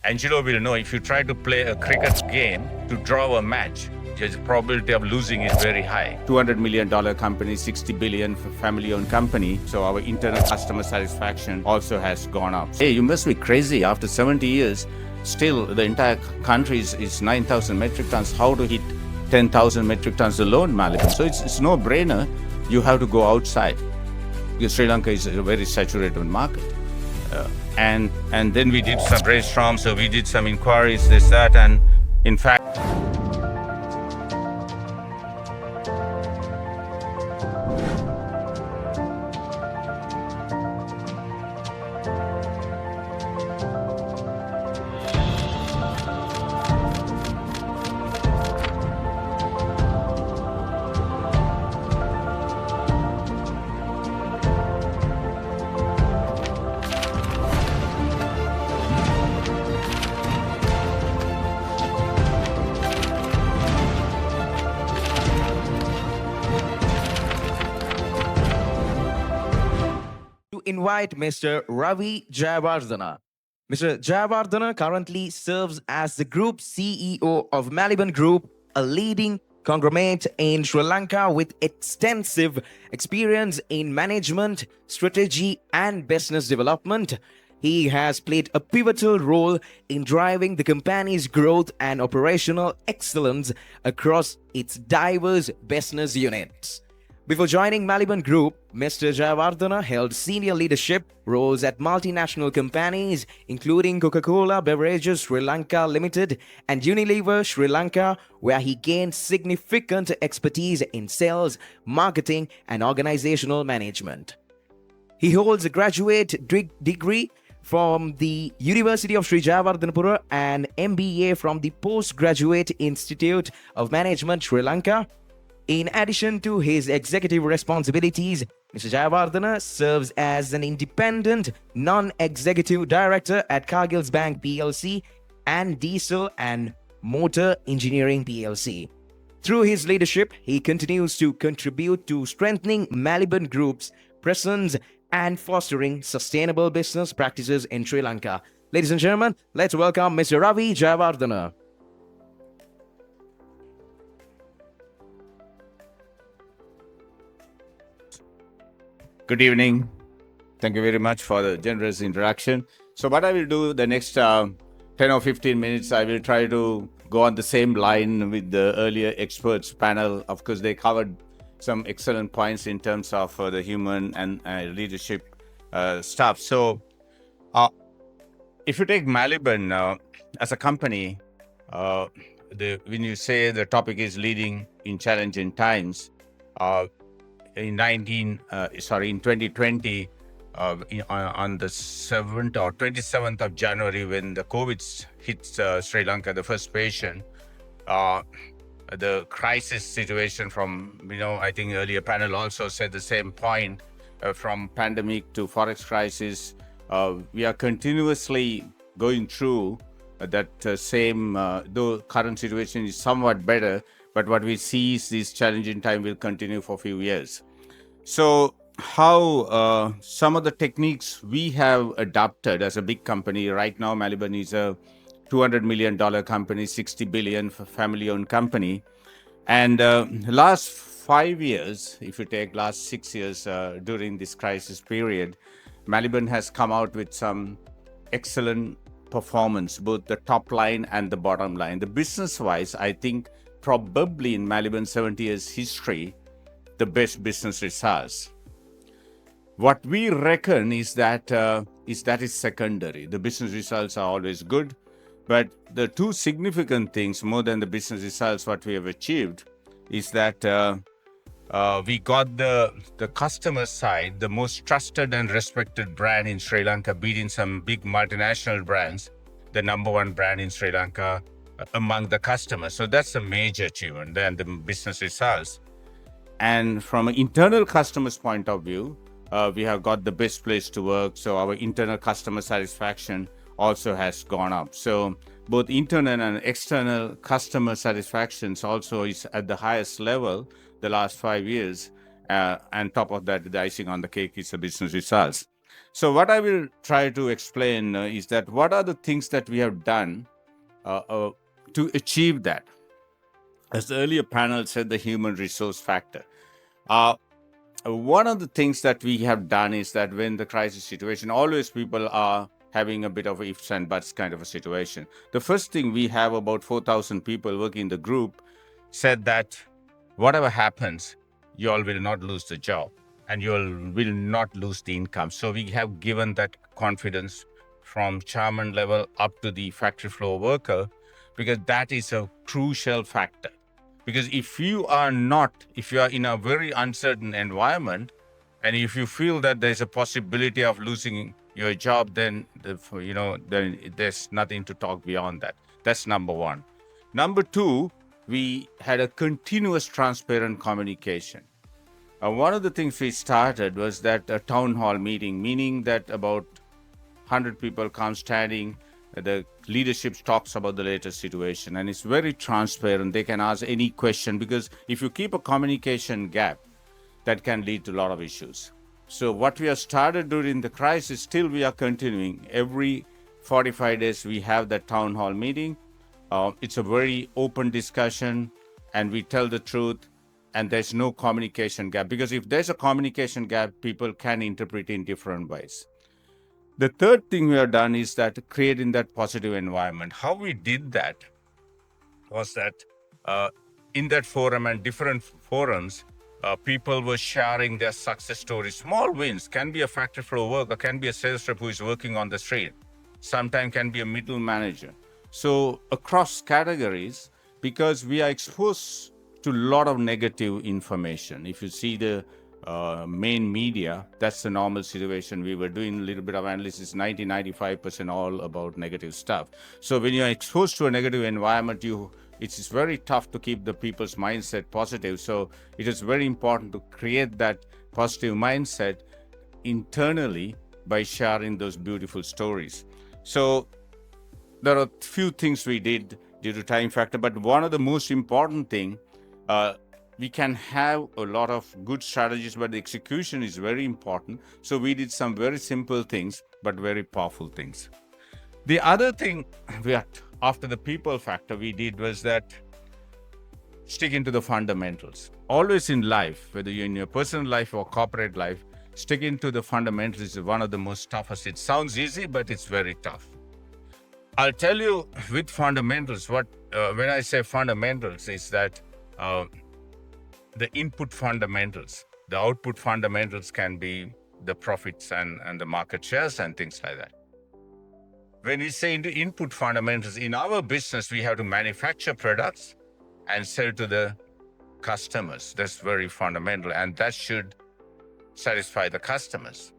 Angelo will know if you try to play a cricket game to draw a match, the probability of losing is very high. $200 million company, $60 billion for family-owned company. So our internal customer satisfaction also has gone up. Hey, you must be crazy. After 70 years, still the entire country is 9,000 metric tons. How to hit 10,000 metric tons alone, Maliban? So it's no brainer. You have to go outside. Because Sri Lanka is a very saturated market. And then we did some brainstorms, so we did some inquiries, this, that, and in fact, to invite Mr. Ravi Jayawardena. Mr. Jayawardena currently serves as the Group CEO of Maliban Group, a leading conglomerate in Sri Lanka with extensive experience in management, strategy, and business development. He has played a pivotal role in driving the company's growth and operational excellence across its diverse business units. Before joining Maliban Group, Mr. Jayawardena held senior leadership roles at multinational companies including Coca-Cola Beverages Sri Lanka Limited and Unilever Sri Lanka, where he gained significant expertise in sales, marketing, and organizational management. He holds a graduate degree from the University of Sri Jayawardenapura and MBA from the Postgraduate Institute of Management Sri Lanka. In addition to his executive responsibilities, Mr. Jayawardena serves as an independent, non-executive director at Cargill's Bank PLC and Diesel and Motor Engineering PLC. Through his leadership, he continues to contribute to strengthening Maliban Group's presence and fostering sustainable business practices in Sri Lanka. Ladies and gentlemen, let's welcome Mr. Ravi Jayawardena. good evening. Thank you very much for the generous interaction. So what I will do the next 10 or 15 minutes, I will try to go on the same line with the earlier experts panel. Of course, they covered some excellent points in terms of the human and leadership stuff. So if you take Maliban as a company, when you say the topic is leading in challenging times, in 2020, on the 7th or 27th of January, when the COVID hit Sri Lanka, the first patient, the crisis situation from, I think earlier panel also said the same point, from pandemic to forex crisis, we are continuously going through that same, though current situation is somewhat better, but what we see is this challenging time will continue for a few years. So how some of the techniques we have adopted as a big company right now, Maliban is a $200 million company, $60 billion family-owned company. And last 5 years, if you take last 6 years during this crisis period, Maliban has come out with some excellent performance, both the top line and the bottom line. The business-wise, I think probably in Maliban's 70 years history, the best business results. What we reckon is that is secondary. The business results are always good, but the two significant things more than the business results, what we have achieved, is that we got the customer side, the most trusted and respected brand in Sri Lanka, beating some big multinational brands, the number one brand in Sri Lanka among the customers. So that's a major achievement than the business results. And from an internal customer's point of view, we have got the best place to work. So our internal customer satisfaction also has gone up. So both internal and external customer satisfactions also is at the highest level the last 5 years. And top of that, the icing on the cake is the business results. So what I will try to explain is that what are the things that we have done uh, uh, to achieve that. As the earlier panel said, the human resource factor. Uh, One of the things that we have done is that when the crisis situation, always people are having a bit of ifs and buts kind of a situation. The first thing, we have about 4,000 people working in the group, said that whatever happens, you all will not lose the job and you all will not lose the income. So we have given that confidence from chairman level up to the factory floor worker, because that is a crucial factor. Because if you are in a very uncertain environment, and if you feel that there's a possibility of losing your job, then then there's nothing to talk beyond that. That's number one. Number two, we had a continuous transparent communication. One of the things we started was that a town hall meeting, meaning that about 100 people come standing, the leadership talks about the latest situation, and it's very transparent. They can ask any question, because if you keep a communication gap, that can lead to a lot of issues. So what we have started during the crisis, still we are continuing. Every 45 days, we have that town hall meeting. It's a very open discussion, and we tell the truth, and there's no communication gap. Because if there's a communication gap, people can interpret in different ways. The third thing we have done is that creating that positive environment. How we did that was that in that forum and different forums, people were sharing their success stories. Small wins, can be a factory floor worker, can be a sales rep who is working on the street, sometimes can be a middle manager. So across categories, because we are exposed to a lot of negative information. If you see the main media, that's the normal situation. We were doing a little bit of analysis, 90-95% all about negative stuff. So when you're exposed to a negative environment, it's very tough to keep the people's mindset positive. So it is very important to create that positive mindset internally by sharing those beautiful stories. So there are a few things we did due to time factor, but one of the most important thing, we can have a lot of good strategies, but the execution is very important. So we did some very simple things, but very powerful things. The other thing after the people factor we did was that sticking to the fundamentals. Always in life, whether you're in your personal life or corporate life, sticking to the fundamentals is one of the most toughest. It sounds easy, but it's very tough. I'll tell you with fundamentals, when I say fundamentals is that the input fundamentals, the output fundamentals can be the profits and the market shares and things like that. When we say into input fundamentals, in our business, we have to manufacture products and sell to the customers. That's very fundamental, and that should satisfy the customers.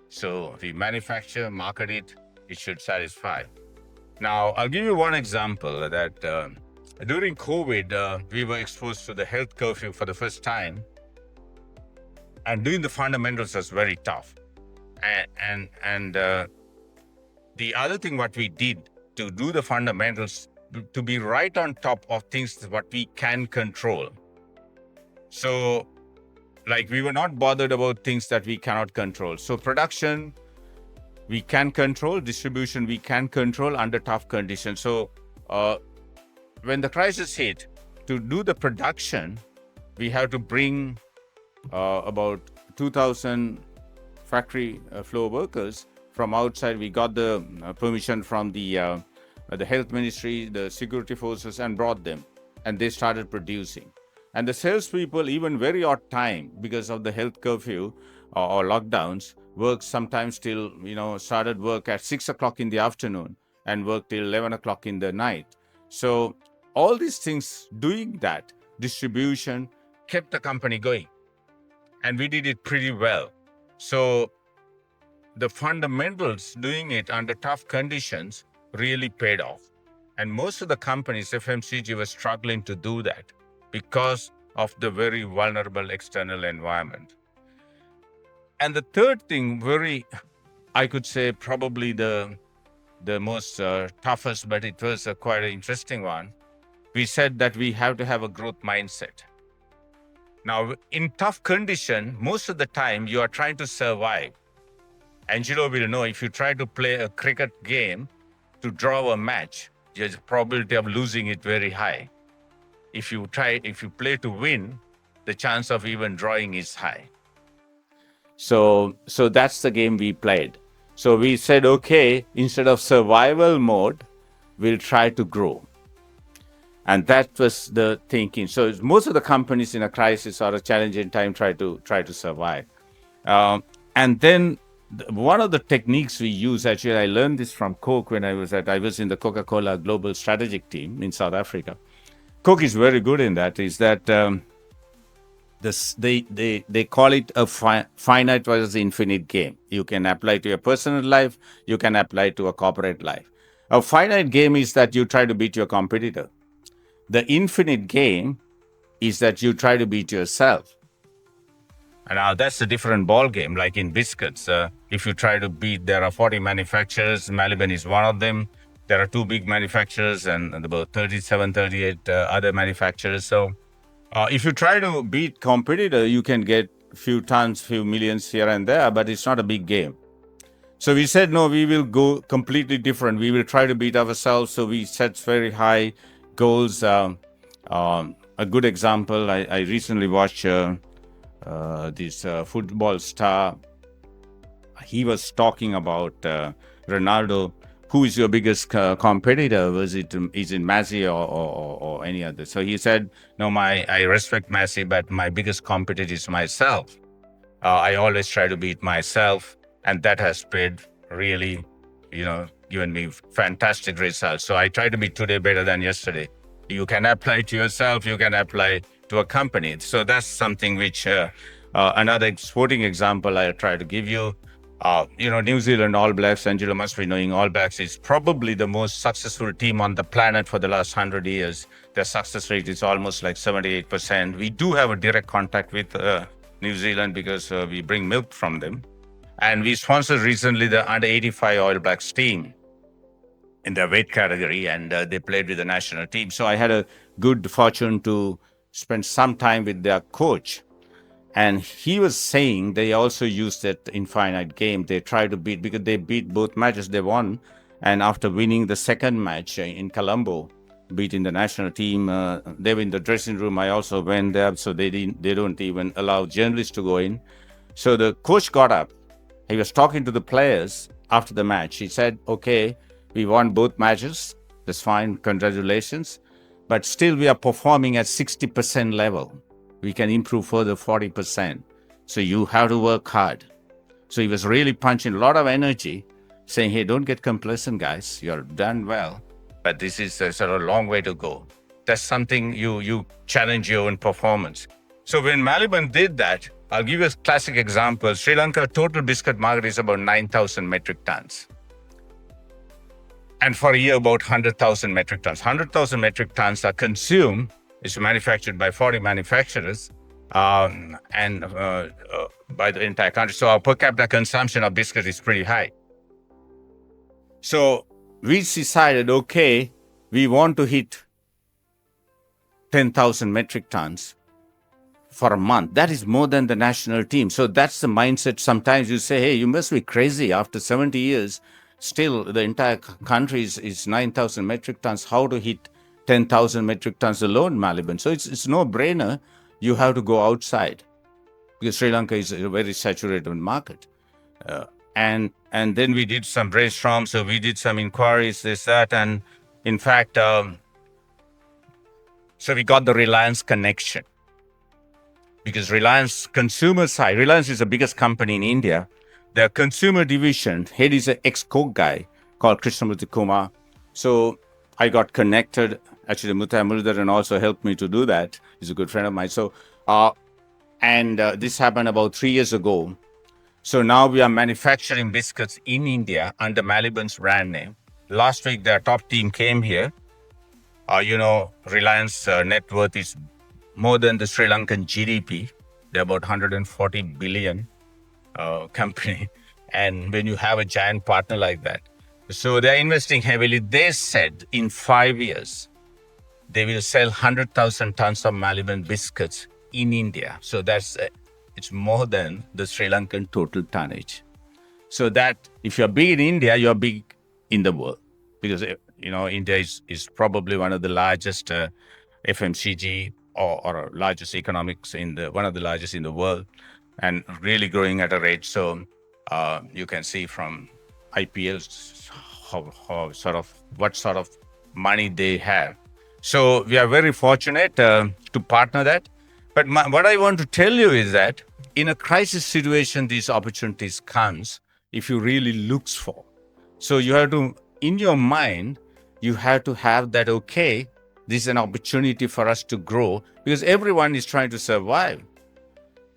So we manufacture, market it, it should satisfy. Now, I'll give you one example that during COVID, we were exposed to the health curfew for the first time, and doing the fundamentals was very tough. And the other thing what we did to do the fundamentals, to be right on top of things what we can control. So, like, we were not bothered about things that we cannot control. So production, we can control. Distribution, we can control under tough conditions. So when the crisis hit, to do the production, we have to bring about 2,000 factory floor workers from outside. We got the permission from the health ministry, the security forces, and brought them. And they started producing. And the salespeople, even very odd time, because of the health curfew or lockdowns, work sometimes till, started work at 6 o'clock in the afternoon and worked till 11 o'clock in the night. So all these things, doing that, distribution, kept the company going. And we did it pretty well. So the fundamentals, doing it under tough conditions, really paid off. And most of the companies, FMCG, were struggling to do that because of the very vulnerable external environment. And the third thing, I could say probably the most toughest, but it was quite an interesting one. We said that we have to have a growth mindset. Now, in tough condition, most of the time you are trying to survive. Angelo will know if you try to play a cricket game to draw a match, your probability of losing it very high. If you play to win, the chance of even drawing is high. So that's the game we played. So we said, okay, instead of survival mode, we'll try to grow. And that was the thinking. So most of the companies in a crisis or a challenging time try to survive. And then one of the techniques we use, actually, I learned this from Coke when I was in the Coca-Cola Global Strategic Team in South Africa. Coke is very good in that. Is that they call it a finite versus infinite game. You can apply to your personal life. You can apply to a corporate life. A finite game is that you try to beat your competitor. The infinite game is that you try to beat yourself. And that's a different ball game. Like in Biscuits, if you try to beat, there are 40 manufacturers. Maliban is one of them. There are two big manufacturers and about 37, 38 other manufacturers. So if you try to beat competitor, you can get few tons, few millions here and there, but it's not a big game. So we said, no, we will go completely different. We will try to beat ourselves. So we set very high goals. A good example, I recently watched this football star. He was talking about Ronaldo. Who is your biggest competitor? Is it Messi or any other? So he said, no, I respect Messi, but my biggest competitor is myself. I always try to beat myself, and that has paid really, given me fantastic results. So I try to be today better than yesterday. You can apply to yourself, you can apply to a company. So that's something which, another sporting example I try to give you. New Zealand All Blacks, Angelo must be knowing All Blacks is probably the most successful team on the planet for the last 100 years. Their success rate is almost like 78%. We do have a direct contact with New Zealand because we bring milk from them. And we sponsored recently the under 85 All Blacks team in their weight category, and they played with the national team. So I had a good fortune to spend some time with their coach. And he was saying they also used that infinite game. They tried to beat, because they beat both matches, they won. And after winning the second match in Colombo, beating the national team, they were in the dressing room. I also went there, so they don't even allow journalists to go in. So the coach got up. He was talking to the players after the match. He said, okay, we won both matches. That's fine. Congratulations. But still we are performing at 60% level. We can improve further 40%. So you have to work hard. So he was really punching a lot of energy, saying, hey, don't get complacent, guys. You're done well. But this is a sort of long way to go. That's something you challenge your own performance. So when Maliban did that, I'll give you a classic example. Sri Lanka total biscuit market is about 9,000 metric tons. And for a year, about 100,000 metric tons. 100,000 metric tons are consumed. It's manufactured by 40 manufacturers and by the entire country. So our per capita consumption of biscuit is pretty high. So we decided, okay, we want to hit 10,000 metric tons for a month. That is more than the national team. So that's the mindset. Sometimes you say, hey, you must be crazy. After 70 years, still the entire country is 9,000 metric tons. How to hit 10,000 metric tons alone, Maliban? So it's no brainer. You have to go outside, because Sri Lanka is a very saturated market. And then we did some brainstorms. So we did some inquiries, this, that. And in fact, so we got the Reliance connection. Because Reliance consumer side, Reliance is the biggest company in India. Their consumer division, head is an ex-Coke guy called Krishnamurthy Kumar. So I got connected. Actually, Muthu Murudaran also helped me to do that. He's a good friend of mine. So, this happened about 3 years ago. So now we are manufacturing biscuits in India under Maliban's brand name. Last week, their top team came here. Reliance net worth is more than the Sri Lankan GDP. They're about 140 billion company. And when you have a giant partner like that, so they're investing heavily. They said in 5 years, they will sell 100,000 tons of Maliban biscuits in India. So it's more than the Sri Lankan total tonnage. So that if you're big in India, you're big in the world, because India is probably one of the largest FMCG or largest economics one of the largest in the world, and really growing at a rate. So you can see from IPLs how what sort of money they have. So we are very fortunate to partner that. But what I want to tell you is that in a crisis situation, these opportunities comes if you really looks for. So you have to, in your mind, you have to have that, okay, this is an opportunity for us to grow, because everyone is trying to survive.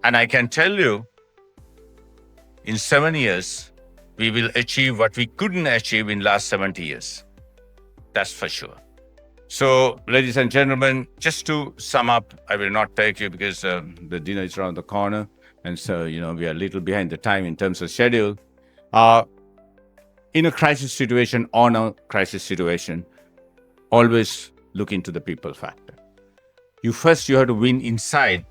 And I can tell you, in 7 years, we will achieve what we couldn't achieve in last 70 years. That's for sure. So, ladies and gentlemen, just to sum up, I will not take you because the dinner is around the corner. And so, we are a little behind the time in terms of schedule. In a crisis situation, always look into the people factor. You have to win inside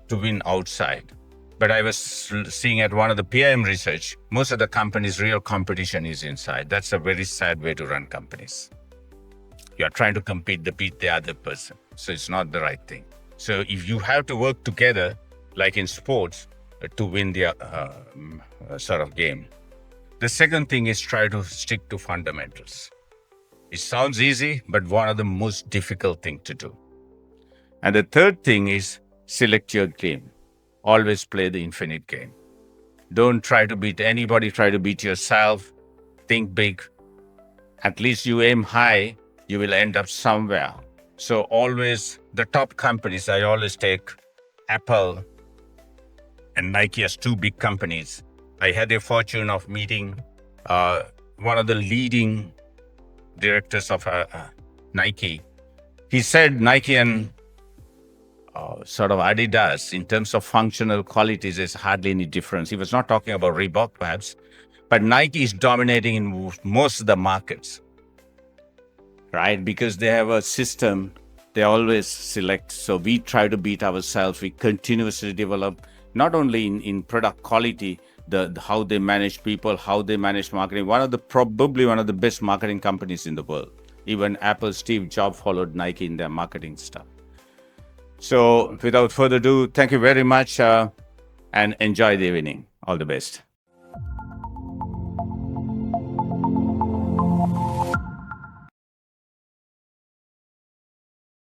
to win outside. But I was seeing at one of the PIM research, most of the companies' real competition is inside. That's a very sad way to run companies. You are trying to compete to beat the other person. So it's not the right thing. So if you have to work together, like in sports, to win the sort of game. The second thing is try to stick to fundamentals. It sounds easy, but one of the most difficult thing to do. And the third thing is select your game. Always play the infinite game. Don't try to beat anybody, try to beat yourself. Think big. At least you aim high, you will end up somewhere. So always the top companies, I always take Apple and Nike as two big companies. I had the fortune of meeting one of the leading directors of Nike. He said Nike and sort of Adidas, in terms of functional qualities, there's hardly any difference. He was not talking about Reebok, perhaps, but Nike is dominating in most of the markets, right? Because they have a system, they always select. So we try to beat ourselves. We continuously develop, not only in product quality, the how they manage people, how they manage marketing. Probably one of the best marketing companies in the world. Even Apple, Steve Jobs followed Nike in their marketing stuff. So without further ado, thank you very much and enjoy the evening. All the best.